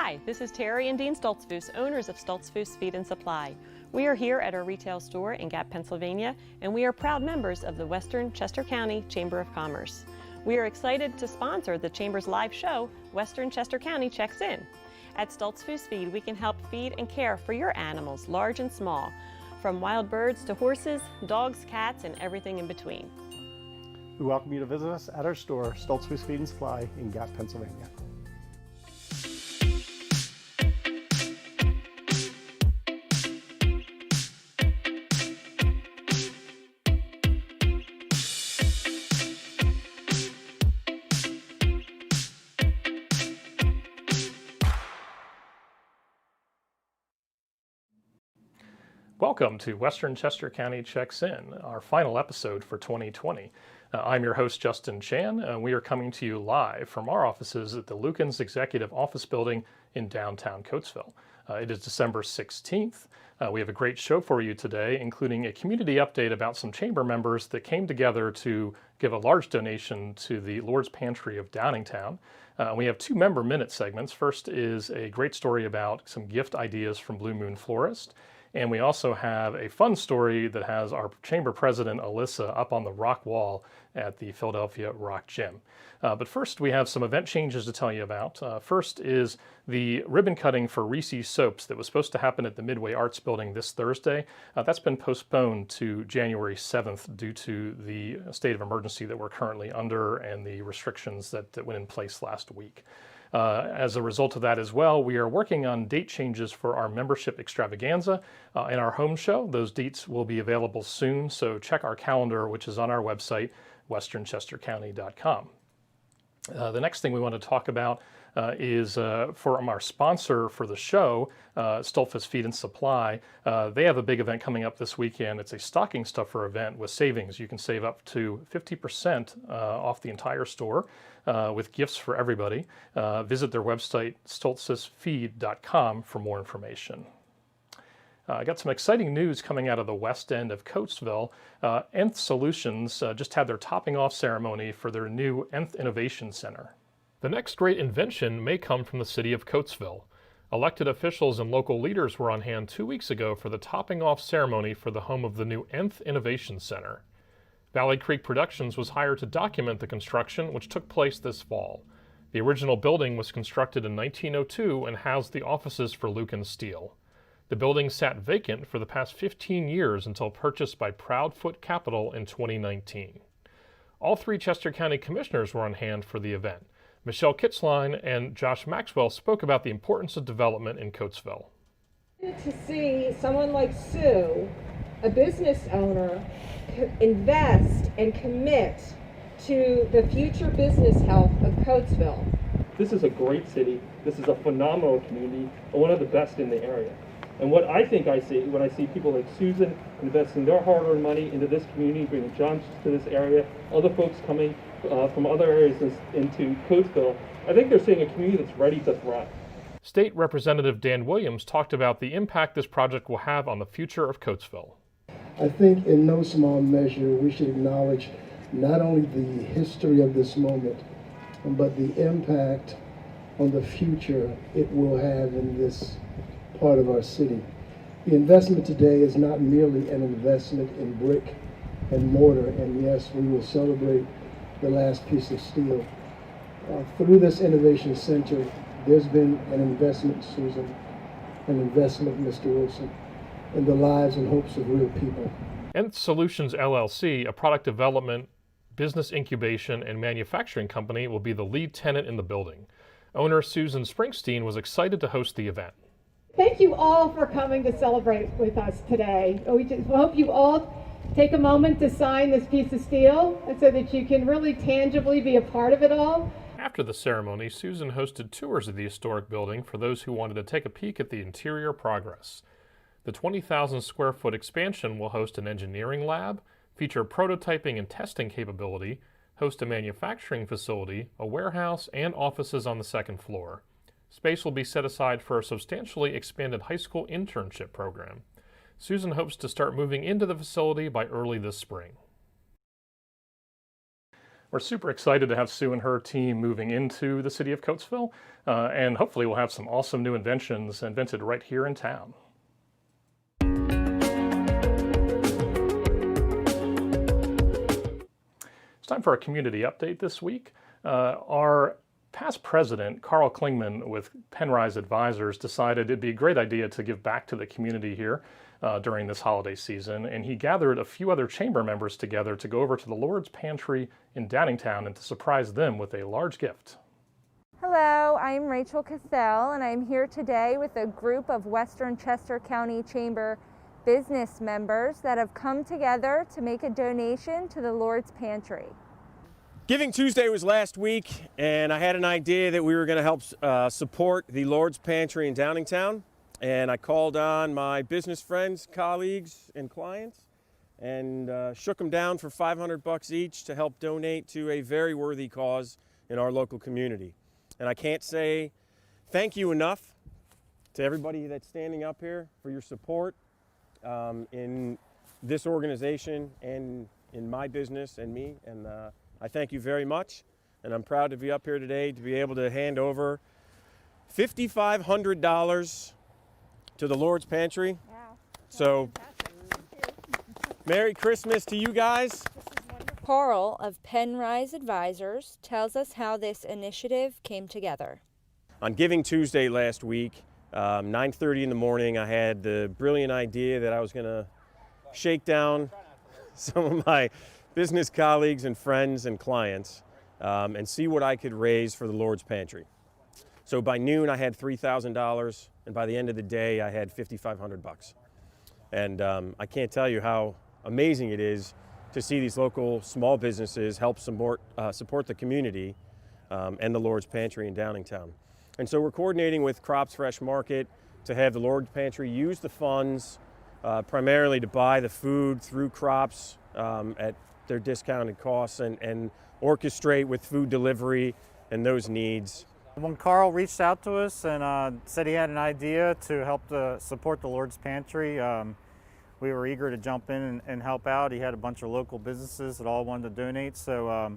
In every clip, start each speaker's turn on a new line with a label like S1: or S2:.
S1: Hi, this is Terry and Dean Stoltzfus, owners of Stoltzfus Feed Supply. We are here at our retail store in Gap, Pennsylvania, and we are proud members of the Western Chester County Chamber of Commerce. We are excited to sponsor the Chamber's live show, Western Chester County Checks In. At Stoltzfus Feed, we can help feed and care for your animals, large and small, from wild birds to horses, dogs, cats, and everything in between.
S2: We welcome you to visit us at our store, Stoltzfus Feed Supply in Gap, Pennsylvania.
S3: Welcome to Western Chester County Checks In, our final episode for 2020. I'm your host, Justin Chan, and we are coming to you live from our offices at the Lukens Executive Office Building in downtown Coatesville. It is December 16th. We have a great show for you today, including a community update about some chamber members that came together to give a large donation to the Lords Pantry of Downingtown. We have two member minute segments. First is a great story about some gift ideas from Blue Moon Florist. And we also have a fun story that has our chamber president, Alissa, up on the rock wall at the Philadelphia Rock Gym. But first, we have some event changes to tell you about. First is the ribbon cutting for Reese's Soaps that was supposed to happen at the Midway Arts Building this Thursday. That's been postponed to January 7th due to the state of emergency that we're currently under and the restrictions that went in place last week. As a result of that as well, we are working on date changes for our membership extravaganza and our home show. Those dates will be available soon, so check our calendar, which is on our website, westernchestercounty.com. The next thing we want to talk about is from our sponsor for the show, Stoltzfus Feed Supply. They have a big event coming up this weekend. It's a stocking stuffer event with savings. You can save up to 50% off the entire store with gifts for everybody. Visit their website, stoltzfusfeed.com, for more information. I got some exciting news coming out of the west end of Coatesville. nTh Solutions just had their topping off ceremony for their new nTh Innovation Center. The next great invention may come from the city of Coatesville. Elected officials and local leaders were on hand 2 weeks ago for the topping off ceremony for the home of the new nTh Innovation Center. Valley Creek Productions was hired to document the construction, which took place this fall. The original building was constructed in 1902 and housed the offices for Lukens Steel. The building sat vacant for the past 15 years until purchased by Proudfoot Capital in 2019. All three Chester County commissioners were on hand for the event. Michelle Kitzline and Josh Maxwell spoke about the importance of development in Coatesville.
S4: To see someone like Sue, a business owner, invest and commit to the future business health of Coatesville.
S5: This is a great city. This is a phenomenal community, and one of the best in the area. And what I think I see when I see people like Susan investing their hard-earned money into this community, bringing jobs to this area, other folks coming from other areas into Coatesville, I think they're seeing a community that's ready to thrive.
S3: State Representative Dan Williams talked about the impact this project will have on the future of Coatesville.
S6: I think in no small measure we should acknowledge not only the history of this moment, but the impact on the future it will have in this part of our city. The investment today is not merely an investment in brick and mortar, and yes, we will celebrate the last piece of steel. Through this Innovation Center, there's been an investment, Susan, an investment, Mr. Wilson, in the lives and hopes of real people.
S3: nTh Solutions LLC, a product development, business incubation, and manufacturing company, will be the lead tenant in the building. Owner Susan Springsteen was excited to host the event.
S4: Thank you all for coming to celebrate with us today. We just hope you all take a moment to sign this piece of steel so that you can really tangibly be a part of it all.
S3: After the ceremony, Susan hosted tours of the historic building for those who wanted to take a peek at the interior progress. The 20,000 square foot expansion will host an engineering lab, feature prototyping and testing capability, host a manufacturing facility, a warehouse, and offices on the second floor. Space will be set aside for a substantially expanded high school internship program. Susan hopes to start moving into the facility by early this spring. We're super excited to have Sue and her team moving into the city of Coatesville, and hopefully we'll have some awesome new inventions invented right here in town. It's time for our community update this week. Our past president, Karl Klingmann, with Penn Advisors, decided it'd be a great idea to give back to the community here during this holiday season, and he gathered a few other chamber members together to go over to the Lords Pantry in Downingtown and to surprise them with a large gift.
S7: Hello, I'm Rachel Cathell, and I'm here today with a group of Western Chester County Chamber business members that have come together to make a donation to the Lords Pantry.
S8: Giving Tuesday was last week, and I had an idea that we were going to help support the Lords Pantry in Downingtown. And I called on my business friends, colleagues, and clients, and shook them down for $500 each to help donate to a very worthy cause in our local community. And I can't say thank you enough to everybody that's standing up here for your support in this organization and in my business and me. And I thank you very much, and I'm proud to be up here today to be able to hand over $5,500 to the Lord's Pantry.
S7: Wow.
S8: So, Merry Christmas to you guys.
S7: Karl of Penn Advisors tells us how this initiative came together.
S8: On Giving Tuesday last week, 9:30 in the morning, I had the brilliant idea that I was going to shake down some of my business colleagues and friends and clients and see what I could raise for the Lord's Pantry. So by noon I had $3,000, and by the end of the day I had $5,500. And I can't tell you how amazing it is to see these local small businesses help support the community and the Lord's Pantry in Downingtown. And so we're coordinating with Crops Fresh Market to have the Lord's Pantry use the funds primarily to buy the food through Crops at their discounted costs and orchestrate with food delivery and those needs.
S9: When Karl reached out to us and said he had an idea to help support the Lord's Pantry, we were eager to jump in and help out. He had a bunch of local businesses that all wanted to donate, so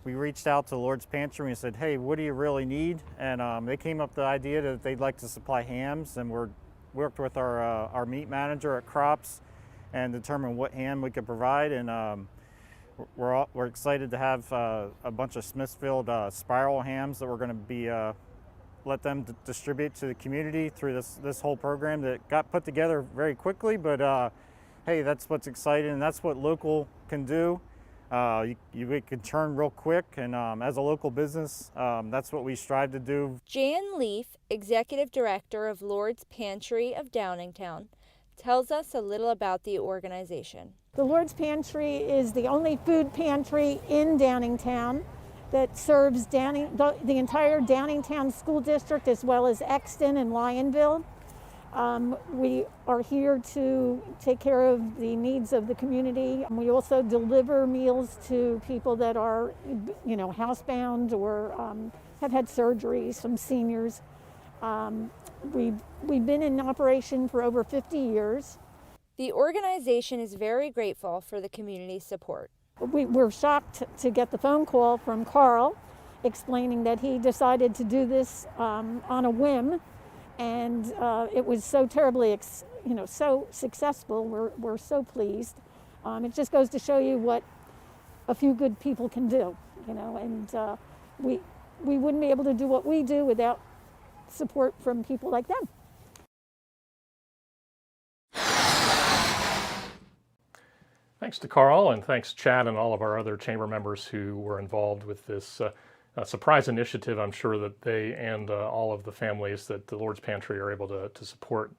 S9: we reached out to the Lord's Pantry and said, hey, what do you really need? And they came up with the idea that they'd like to supply hams, and we worked with our meat manager at Crops and determined what ham we could provide. And we're excited to have a bunch of Smithfield spiral hams that we're going to be let them distribute to the community through this whole program that got put together very quickly. But hey, that's what's exciting, and that's what local can do. You can turn real quick, and as a local business, that's what we strive to do.
S7: Jan Leaf, Executive Director of Lords Pantry of Downingtown, tells us a little about the organization.
S10: The Lord's Pantry is the only food pantry in Downingtown that serves the entire Downingtown School District as well as Exton and Lionville. We are here to take care of the needs of the community. We also deliver meals to people that are, housebound or have had surgery, some seniors. We've been in operation for over 50 years.
S7: The organization is very grateful for the community's support.
S10: We were shocked to get the phone call from Karl explaining that he decided to do this on a whim, and it was so terribly, so successful. We're so pleased. It just goes to show you what a few good people can do, and we wouldn't be able to do what we do without support from people like them.
S3: Thanks to Karl, and thanks Chad and all of our other chamber members who were involved with this surprise initiative. I'm sure that they and all of the families that the Lord's Pantry are able to support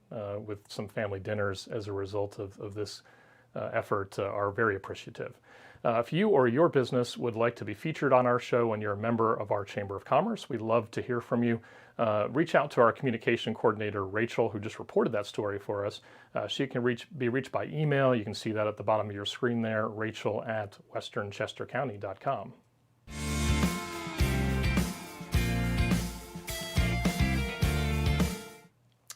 S3: with some family dinners as a result of this effort are very appreciative. If you or your business would like to be featured on our show and you're a member of our Chamber of Commerce, we'd love to hear from you. Reach out to our communication coordinator, Rachel, who just reported that story for us. She can be reached by email. You can see that at the bottom of your screen there, rachel@westernchestercounty.com.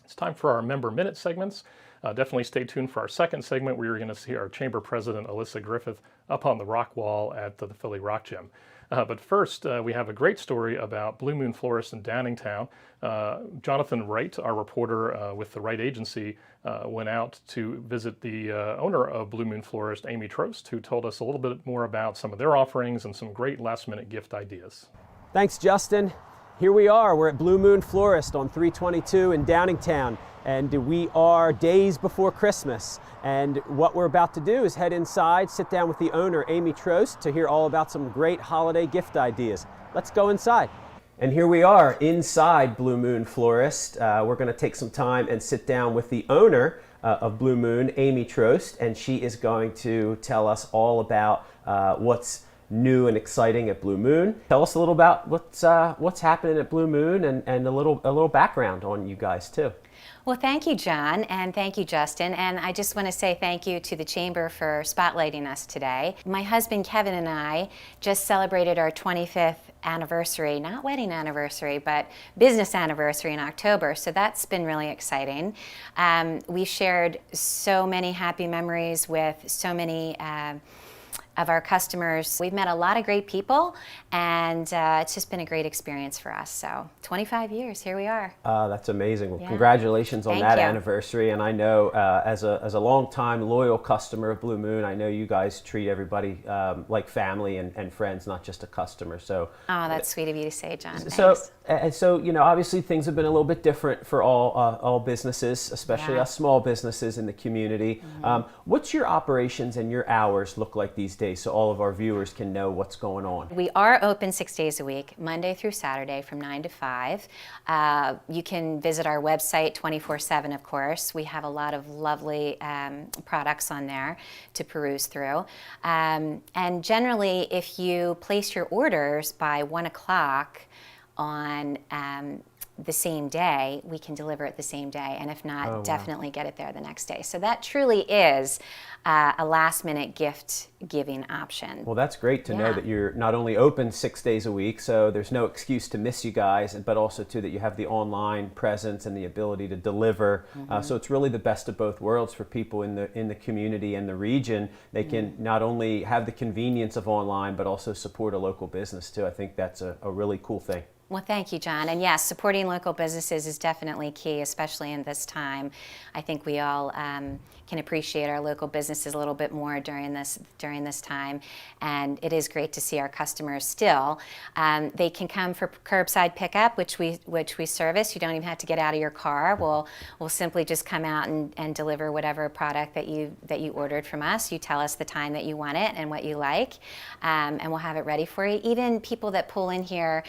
S3: It's time for our Member Minute segments. Definitely stay tuned for our second segment where you're going to see our Chamber President, Alissa Griffith, up on the rock wall at the Philly Rock Gym. But first, we have a great story about Blue Moon Florist in Downingtown. Jonathan Wright, our reporter with the Wright Agency, went out to visit the owner of Blue Moon Florist, Amy Trost, who told us a little bit more about some of their offerings and some great last-minute gift ideas.
S11: Thanks, Justin. Here we are. We're at Blue Moon Florist on 322 in Downingtown, and we are days before Christmas. And what we're about to do is head inside, sit down with the owner, Amy Trost, to hear all about some great holiday gift ideas. Let's go inside. And here we are inside Blue Moon Florist. We're going to take some time and sit down with the owner of Blue Moon, Amy Trost, and she is going to tell us all about what's new and exciting at Blue Moon. Tell us a little about what's happening at Blue Moon, and a little background on you guys too.
S12: Well, thank you, John, and thank you, Justin. And I just want to say thank you to the Chamber for spotlighting us today. My husband, Kevin, and I just celebrated our 25th anniversary, not wedding anniversary, but business anniversary in October. So that's been really exciting. We shared so many happy memories with so many of our customers. We've met a lot of great people, and it's just been a great experience for us. So 25 years, here we are.
S11: That's amazing. Well,
S12: Yeah.
S11: Congratulations on
S12: Thank
S11: that
S12: you.
S11: anniversary. And I know as a long-time loyal customer of Blue Moon, I know you guys treat everybody like family and friends, not just a customer. So
S12: Oh, that's sweet of you to say, John.
S11: So,
S12: Thanks.
S11: you know, obviously things have been a little bit different for all businesses, especially
S12: Yeah.
S11: us small businesses in the community. What's your operations and your hours look like these days, so all of our viewers can know what's going on?
S12: We are open 6 days a week, Monday through Saturday from 9 to 5. You can visit our website 24/7, of course. We have a lot of lovely products on there to peruse through. And generally, if you place your orders by 1 o'clock on the same day, we can deliver it the same day, and if not,
S11: wow.
S12: definitely get it there the next day. So that truly is a last-minute gift-giving option.
S11: Well, that's great to know
S12: Yeah.
S11: that you're not only open 6 days a week, so there's no excuse to miss you guys, but also too that you have the online presence and the ability to deliver. So it's really the best of both worlds for people in the community and the region. They can not only have the convenience of online, but also support a local business too. I think that's a really cool thing.
S12: Well, thank you, John. And yes, supporting local businesses is definitely key, especially in this time. I think we all can appreciate our local businesses a little bit more during this time. And it is great to see our customers still. They can come for curbside pickup, which we service. You don't even have to get out of your car. We'll simply just come out and deliver whatever product that you ordered from us. You tell us the time that you want it and what you like, and we'll have it ready for you. Even people that pull in here,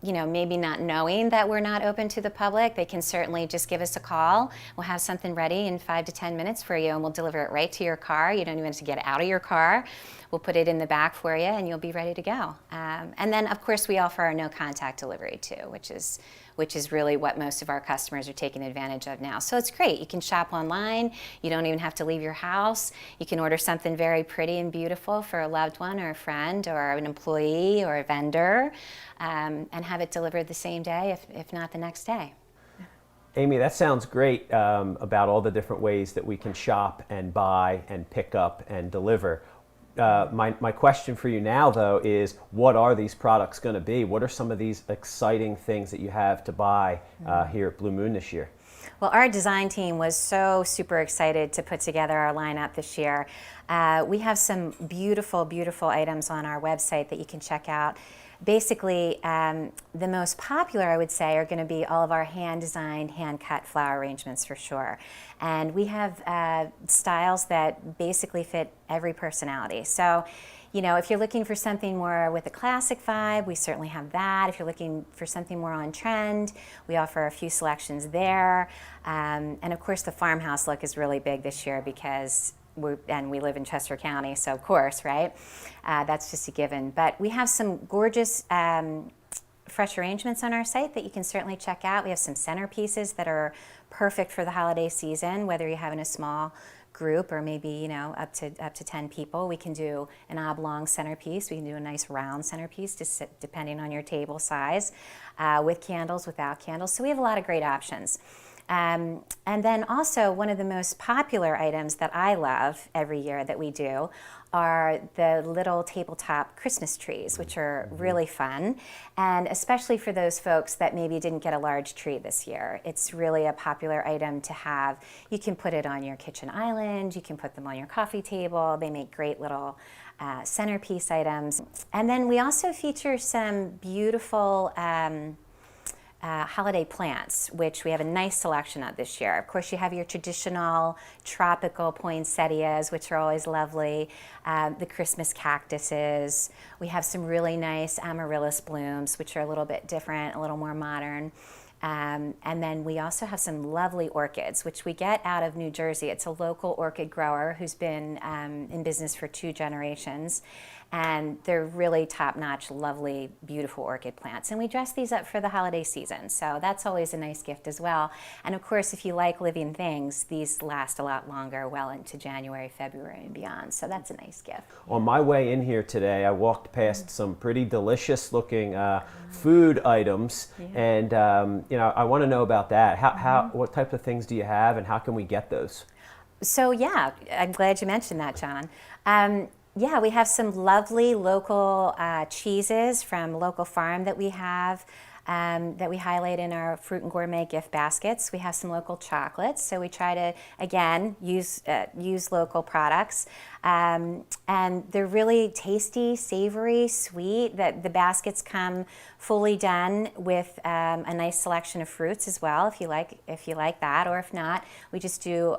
S12: you know, maybe not knowing that we're not open to the public, they can certainly just give us a call. We'll have something ready in 5 to 10 minutes for you, and we'll deliver it right to your car. You don't even have to get out of your car. We'll put it in the back for you, and you'll be ready to go. And then, of course, we offer our no-contact delivery too, which is really what most of our customers are taking advantage of now. So it's great. You can shop online. You don't even have to leave your house. You can order something very pretty and beautiful for a loved one or a friend or an employee or a vendor, and have it delivered the same day, if not the next day.
S11: Amy, that sounds great about all the different ways that we can shop and buy and pick up and deliver. My question for you now, though, is what are these products going to be? What are some of these exciting things that you have to buy here at Blue Moon this year?
S12: Well, our design team was so super excited to put together our lineup this year. We have some beautiful, beautiful items on our website that you can check out. Basically, the most popular, I would say, are going to be all of our hand-designed, hand-cut flower arrangements for sure. And we have styles that basically fit every personality. So, you know, if you're looking for something more with a classic vibe, we certainly have that. If you're looking for something more on trend, we offer a few selections there. And of course, the farmhouse look is really big this year because we live in Chester County, so of course, right? That's just a given. But we have some gorgeous fresh arrangements on our site that you can certainly check out. We have some centerpieces that are perfect for the holiday season, whether you're having a small group or maybe, you know, up to 10 people. We can do an oblong centerpiece. We can do a nice round centerpiece depending on your table size, with candles, without candles. So we have a lot of great options. And then also one of the most popular items that I love every year that we do are the little tabletop Christmas trees, which are really fun. And especially for those folks that maybe didn't get a large tree this year, it's really a popular item to have. You can put it on your kitchen island, you can put them on your coffee table. They make great little centerpiece items. And then we also feature some beautiful holiday plants, which we have a nice selection of this year. Of course, you have your traditional tropical poinsettias, which are always lovely, the Christmas cactuses. We have some really nice amaryllis blooms, which are a little bit different, a little more modern. And then we also have some lovely orchids, which we get out of New Jersey. It's a local orchid grower who's been in business for 2 generations. And they're really top-notch, lovely, beautiful orchid plants. And we dress these up for the holiday season, so that's always a nice gift as well. And of course, if you like living things, these last a lot longer, well into January, February, and beyond. So that's a nice gift.
S11: On my way in here today, I walked past some pretty delicious-looking food items, and I want to know about that. What type of things do you have, and how can we get those?
S12: So yeah, I'm glad you mentioned that, John. Yeah, we have some lovely local cheeses from local farm that we have that we highlight in our fruit and gourmet gift baskets. We have some local chocolates, so we try to, again, use local products. And they're really tasty, savory, sweet. The baskets come fully done with a nice selection of fruits as well, if you like that, or if not, we just do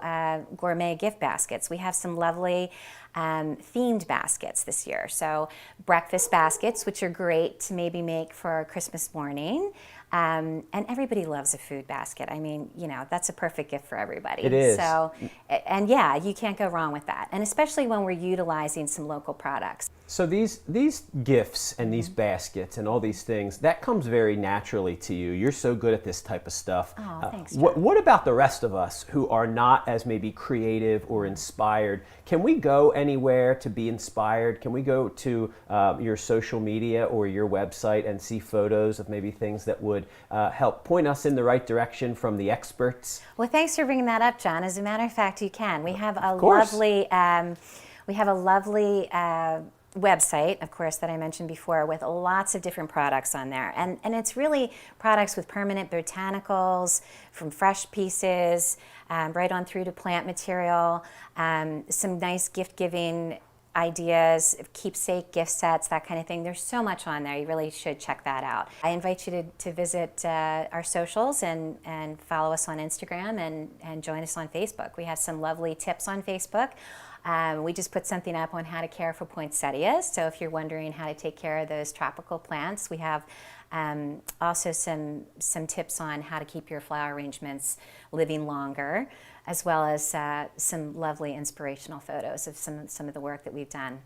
S12: gourmet gift baskets. We have some lovely themed baskets this year. So breakfast baskets, which are great to maybe make for Christmas morning. And everybody loves a food basket. I mean, that's a perfect gift for everybody.
S11: It is.
S12: So, and yeah, you can't go wrong with that. And especially when we're utilizing some local products.
S11: So these gifts and these baskets and all these things, that comes very naturally to you. You're so good at this type of stuff.
S12: Oh, thanks, John.
S11: What about the rest of us who are not as maybe creative or inspired? Can we go anywhere to be inspired? Can we go to your social media or your website and see photos of maybe things that would help point us in the right direction from the experts?
S12: Well, thanks for bringing that up, John. As a matter of fact, you can. We have a lovely website, of course, that I mentioned before, with lots of different products on there. And it's really products with permanent botanicals, from fresh pieces, right on through to plant material, some nice gift-giving ideas, keepsake gift sets, that kind of thing. There's so much on there. You really should check that out. I invite you to visit our socials and follow us on Instagram and join us on Facebook. We have some lovely tips on Facebook. We just put something up on how to care for poinsettias. So if you're wondering how to take care of those tropical plants, we have also some tips on how to keep your flower arrangements living longer, as well as some lovely inspirational photos of some of the work that we've done.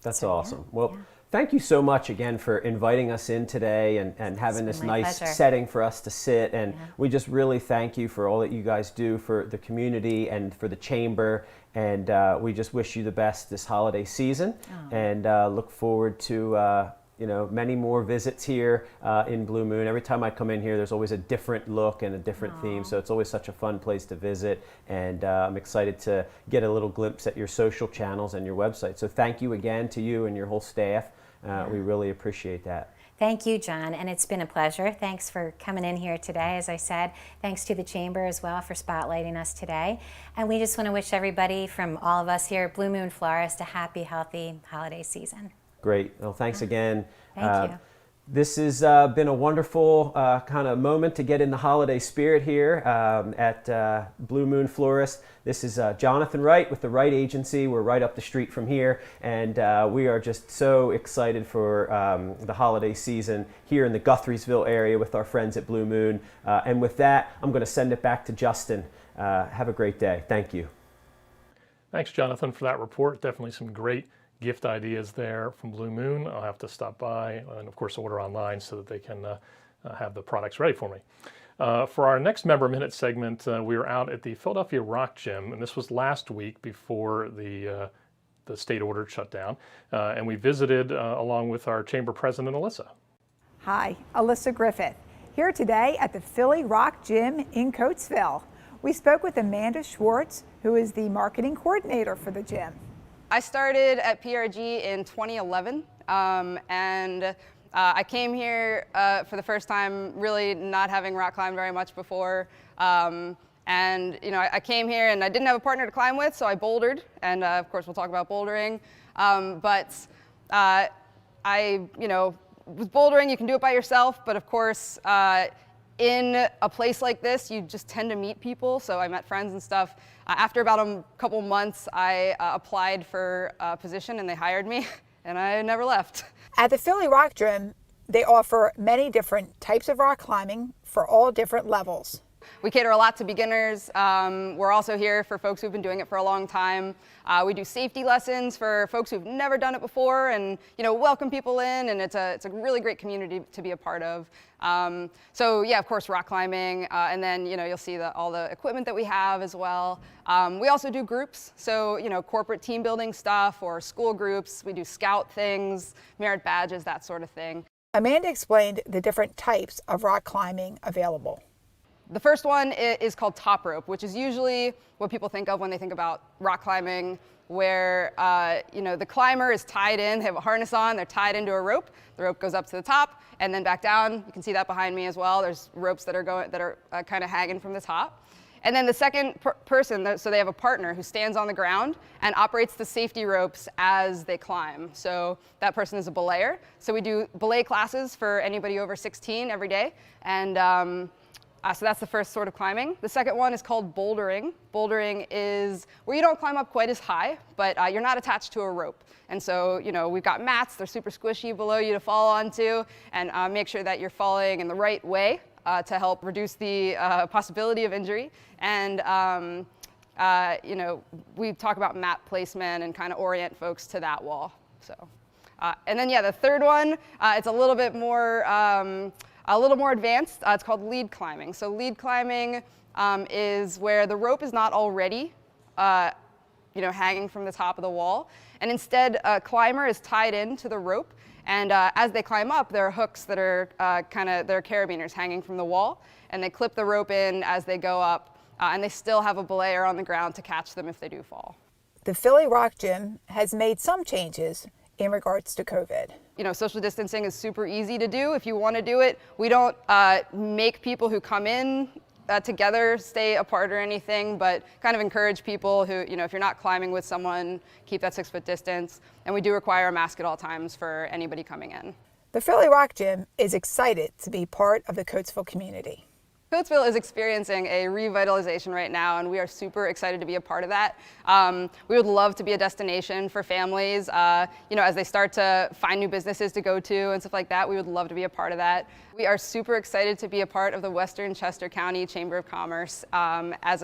S11: That's awesome. Yeah, well, thank you so much again for inviting us in today and having this nice setting for us to sit. And we just really thank you for all that you guys do for the community and for the chamber. And we just wish you the best this holiday season, and look forward to many more visits here in Blue Moon. Every time I come in here, there's always a different look and a different theme, so it's always such a fun place to visit, and I'm excited to get a little glimpse at your social channels and your website. So thank you again to you and your whole staff. We really appreciate that.
S12: Thank you, John, and it's been a pleasure. Thanks for coming in here today, as I said. Thanks to the Chamber as well for spotlighting us today. And we just want to wish everybody, from all of us here at Blue Moon Florist, a happy, healthy holiday season.
S11: Great. Well, thanks again.
S12: Thank you.
S11: This has been a wonderful kind of moment to get in the holiday spirit here at Blue Moon Florist. This is Jonathan Wright with the Wright Agency. We're right up the street from here, and we are just so excited for the holiday season here in the Guthriesville area with our friends at Blue Moon. And with that, I'm going to send it back to Justin. Have a great day. Thank you.
S3: Thanks, Jonathan, for that report. Definitely some great gift ideas there from Blue Moon. I'll have to stop by and, of course, order online so that they can have the products ready for me. For our next Member Minute segment, we were out at the Philadelphia Rock Gym, and this was last week before the state order shut down, and we visited along with our chamber president, Alissa.
S13: Hi, Alissa Griffith. here today at the Philly Rock Gym in Coatesville. We spoke with Amanda Schwartz, who is the marketing coordinator for the gym.
S14: I started at PRG in 2011, and I came here for the first time really not having rock climbed very much before. And you know, I came here and I didn't have a partner to climb with, so I bouldered, and of course we'll talk about bouldering. I, you know, with bouldering, you can do it by yourself, but of course, in a place like this, you just tend to meet people. So I met friends and stuff. After about a couple months, I applied for a position and they hired me, and I never left.
S13: At the Philly Rock Gym, they offer many different types of rock climbing for all different levels.
S14: We cater a lot to beginners. We're also here for folks who've been doing it for a long time. We do safety lessons for folks who've never done it before, and you know, welcome people in, and it's a really great community to be a part of. So yeah, of course, rock climbing, and then you know, you'll see all the equipment that we have as well. We also do groups, so you know, corporate team building stuff or school groups. We do scout things, merit badges, that sort of thing.
S13: Amanda explained the different types of rock climbing available.
S14: The first one is called top rope, which is usually what people think of when they think about rock climbing, where you know, the climber is tied in, they have a harness on, they're tied into a rope. The rope goes up to the top and then back down. You can see that behind me as well. There's ropes that are kind of hanging from the top. And then the second person, so they have a partner who stands on the ground and operates the safety ropes as they climb. So that person is a belayer. So we do belay classes for anybody over 16 every day. And so that's the first sort of climbing. The second one is called bouldering. Bouldering is where you don't climb up quite as high, but you're not attached to a rope. And so, you know, we've got mats, they're super squishy below you to fall onto, and make sure that you're falling in the right way to help reduce the possibility of injury. And, you know, we talk about mat placement and kind of orient folks to that wall. So, and then, yeah, the third one, it's a little more advanced. It's called lead climbing. So lead climbing is where the rope is not already, you know, hanging from the top of the wall, and instead a climber is tied into the rope. And as they climb up, there are hooks that are they're carabiners hanging from the wall, and they clip the rope in as they go up, and they still have a belayer on the ground to catch them if they do fall.
S13: The Philly Rock Gym has made some changes in regards to COVID.
S14: You know, social distancing is super easy to do if you want to do it. We don't make people who come in together stay apart or anything, but kind of encourage people who, you know, if you're not climbing with someone, keep that 6-foot distance. And we do require a mask at all times for anybody coming in.
S13: The Philly Rock Gym is excited to be part of the Coatesville community.
S14: Coatesville is experiencing a revitalization right now, and we are super excited to be a part of that. We would love to be a destination for families, you know, as they start to find new businesses to go to and stuff like that. We would love to be a part of that. We are super excited to be a part of the Western Chester County Chamber of Commerce as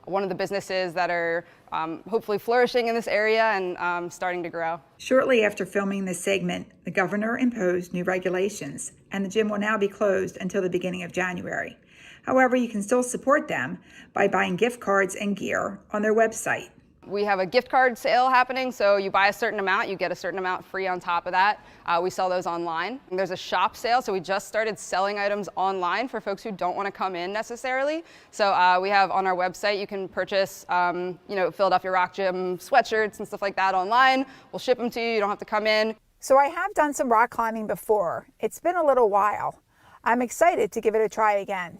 S14: one of the businesses that are hopefully flourishing in this area and starting to grow.
S13: Shortly after filming this segment, the governor imposed new regulations, and the gym will now be closed until the beginning of January. However, you can still support them by buying gift cards and gear on their website.
S14: We have a gift card sale happening, so you buy a certain amount, you get a certain amount free on top of that. We sell those online. And there's a shop sale, so we just started selling items online for folks who don't want to come in necessarily. So we have on our website, you can purchase, you know, Philadelphia Rock Gym sweatshirts and stuff like that online. We'll ship them to you, you don't have to come in.
S13: So I have done some rock climbing before. It's been a little while. I'm excited to give it a try again.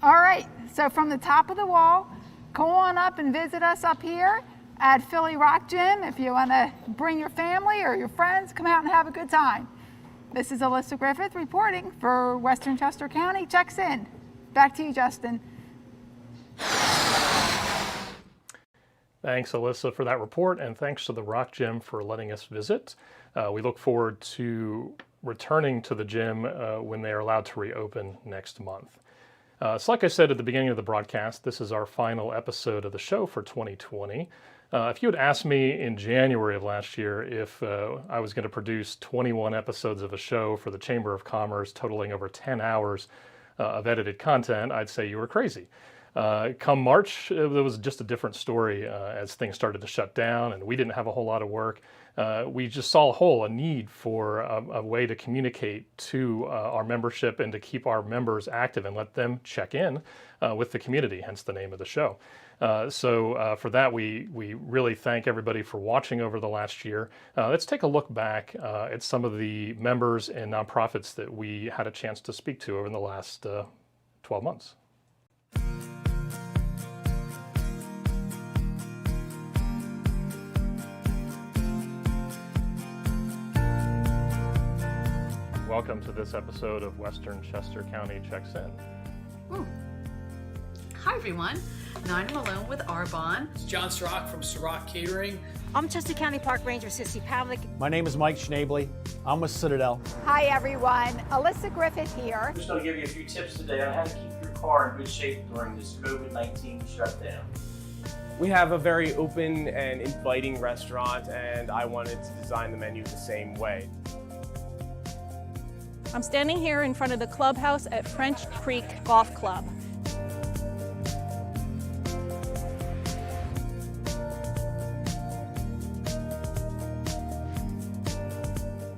S13: All right, so from the top of the wall, go on up and visit us up here at Philly Rock Gym. If you want to bring your family or your friends, come out and have a good time. This is Alissa Griffith reporting for Western Chester County Checks In. Back to you, Justin.
S3: Thanks, Alissa, for that report, and thanks to the Rock Gym for letting us visit. We look forward to returning to the gym when they are allowed to reopen next month. So like I said at the beginning of the broadcast, this is our final episode of the show for 2020. If you had asked me in January of last year if I was going to produce 21 episodes of a show for the Chamber of Commerce totaling over 10 hours of edited content, I'd say you were crazy. Come March, it was just a different story as things started to shut down and we didn't have a whole lot of work. We just saw a need for a way to communicate to our membership and to keep our members active and let them check in with the community, hence the name of the show. So for that, we really thank everybody for watching over the last year. Let's take a look back at some of the members and nonprofits that we had a chance to speak to over the last 12 months. Welcome to this episode of Western Chester County Checks In.
S15: Ooh. Hi everyone, Nina Malone with Arbonne.
S16: It's John Srock from Srock Catering.
S17: I'm Chester County Park Ranger Sissy Pavlik.
S18: My name is Mike Schnabley. I'm with Citadel.
S13: Hi everyone, Alissa Griffith here.
S19: I'm just going to give you a few tips today on how to keep your car in good shape during this COVID-19 shutdown.
S20: We have a very open and inviting restaurant, and I wanted to design the menu the same way.
S21: I'm standing here in front of the clubhouse at French Creek Golf Club.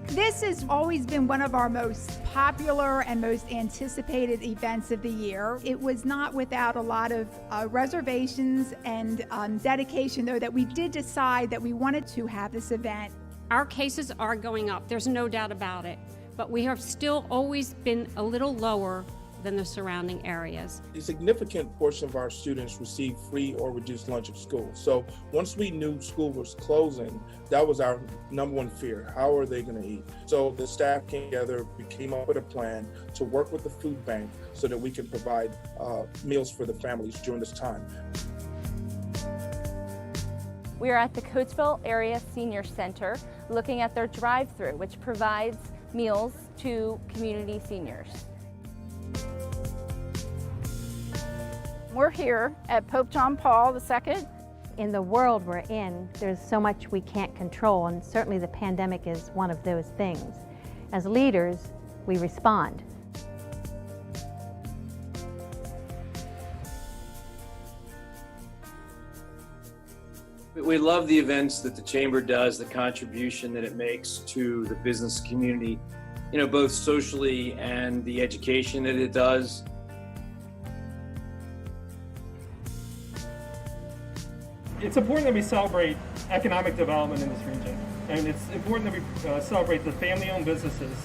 S13: This has always been one of our most popular and most anticipated events of the year. It was not without a lot of reservations and dedication, though, that we did decide that we wanted to have this event.
S22: Our cases are going up, there's no doubt about it, but we have still always been a little lower than the surrounding areas.
S23: A significant portion of our students receive free or reduced lunch at school. So once we knew school was closing, that was our number one fear. How are they going to eat? So the staff came together, we came up with a plan to work with the food bank so that we can provide meals for the families during this time.
S7: We are at the Coatesville Area Senior Center looking at their drive-through, which provides meals to community seniors.
S24: We're here at Pope John Paul II.
S25: In the world we're in, there's so much we can't control, and certainly the pandemic is one of those things. As leaders, we respond.
S26: We love the events that the Chamber does, the contribution that it makes to the business community, both socially and the education that it does.
S5: It's important that we celebrate economic development in this region. And it's important that we celebrate the family-owned businesses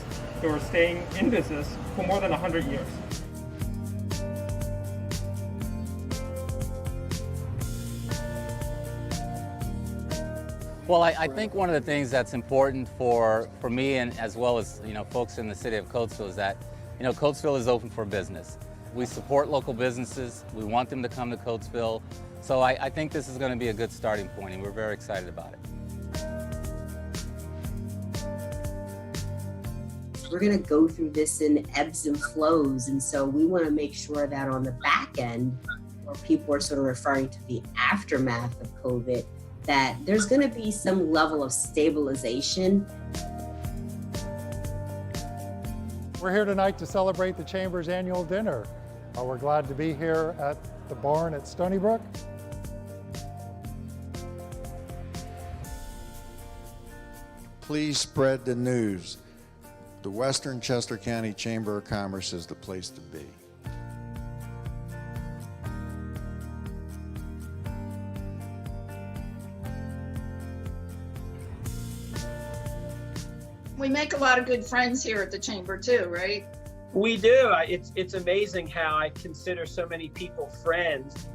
S5: who are staying in business for more than 100 years.
S27: Well, I think one of the things that's important for me and as well as folks in the city of Coatesville is that Coatesville is open for business. We support local businesses. We want them to come to Coatesville. So I think this is going to be a good starting point, and we're very excited about it.
S28: We're going to go through this in ebbs and flows, and so we want to make sure that on the back end, where people are sort of referring to the aftermath of COVID, that there's going to be some level of stabilization.
S29: We're here tonight to celebrate the Chamber's annual dinner. We're glad to be here at the barn at Stony Brook.
S30: Please spread the news. The Western Chester County Chamber of Commerce is the place to be.
S31: We make a lot of good friends here at the Chamber too, right?
S19: We do. It's amazing how I consider so many people friends.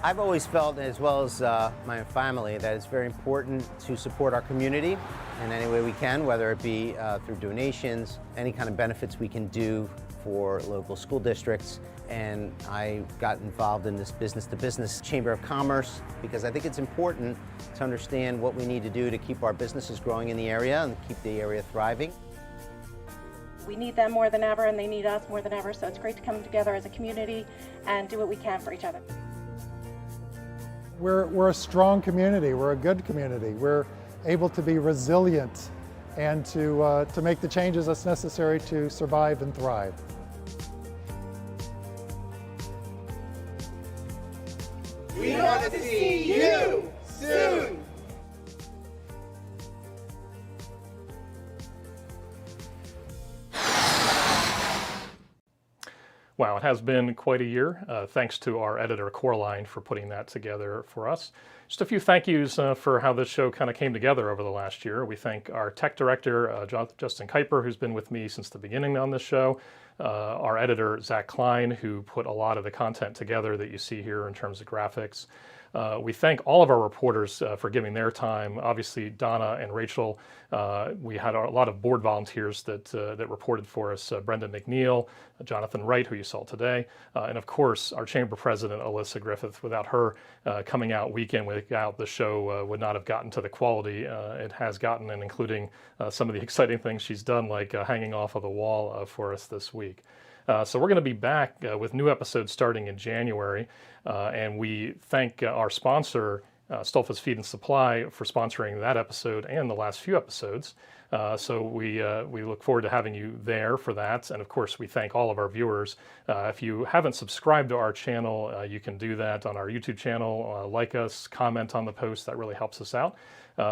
S32: I've always felt, as well as my family, that it's very important to support our community in any way we can, whether it be through donations, any kind of benefits we can do for local school districts. And I got involved in this business-to-business Chamber of Commerce because I think it's important to understand what we need to do to keep our businesses growing in the area and keep the area thriving.
S33: We need them more than ever and they need us more than ever, so it's great to come together as a community and do what we can for each other.
S29: We're a strong community, we're a good community. We're able to be resilient and to make the changes that's necessary to survive and thrive.
S1: We want to see you soon.
S2: Wow, it has been quite a year. Thanks to our editor, Coraline, for putting that together for us. Just a few thank yous for how this show kind of came together over the last year. We thank our tech director, Justin Kuiper, who's been with me since the beginning on this show. Our editor, Zach Klein, who put a lot of the content together that you see here in terms of graphics. We thank all of our reporters for giving their time. Obviously, Donna and Rachel. We had a lot of board volunteers that reported for us. Brenda McNeil, Jonathan Wright, who you saw today, and of course, our chamber president, Alissa Griffith. Without her coming out week in, week out, the show would not have gotten to the quality it has gotten, and including some of the exciting things she's done, like hanging off of the wall for us this week. So we're going to be back with new episodes starting in January, and we thank our sponsor, Stoltzfus Feed Supply, for sponsoring that episode and the last few episodes. So we look forward to having you there for that, and of course we thank all of our viewers. If you haven't subscribed to our channel, you can do that on our YouTube channel. Like us, comment on the post, that really helps us out.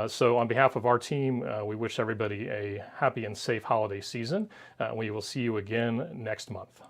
S2: So on behalf of our team, we wish everybody a happy and safe holiday season. We will see you again next month.